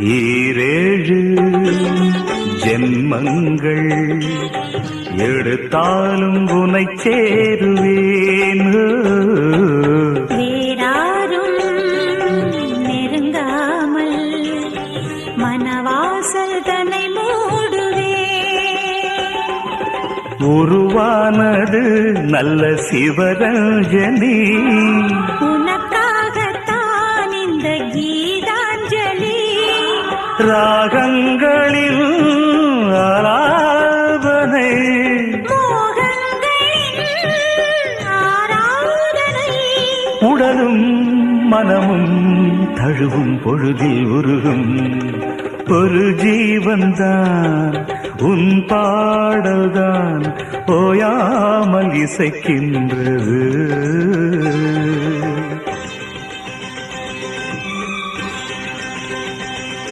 ஈரேழு ஜென்மங்கள் எடுத்தாலும் உனை சேருவேன். வேறாரும் நெருங்காமல் மனவாசல் தன்னை மூடுவே. உருவானது நல்ல சிவரஞ்சனி, உனக்காகத்தான் இந்த கீதாஞ்சலி. ராகங்களில் ஆராதனை, மோகங்களின் ஆராதனை. உடலும் மனமும் தழுவும் பொழுதில் உருகும் ஒரு ஜீவன்தான் உன் பாடல்தான் ஓயாமல் இசைக்கின்றது.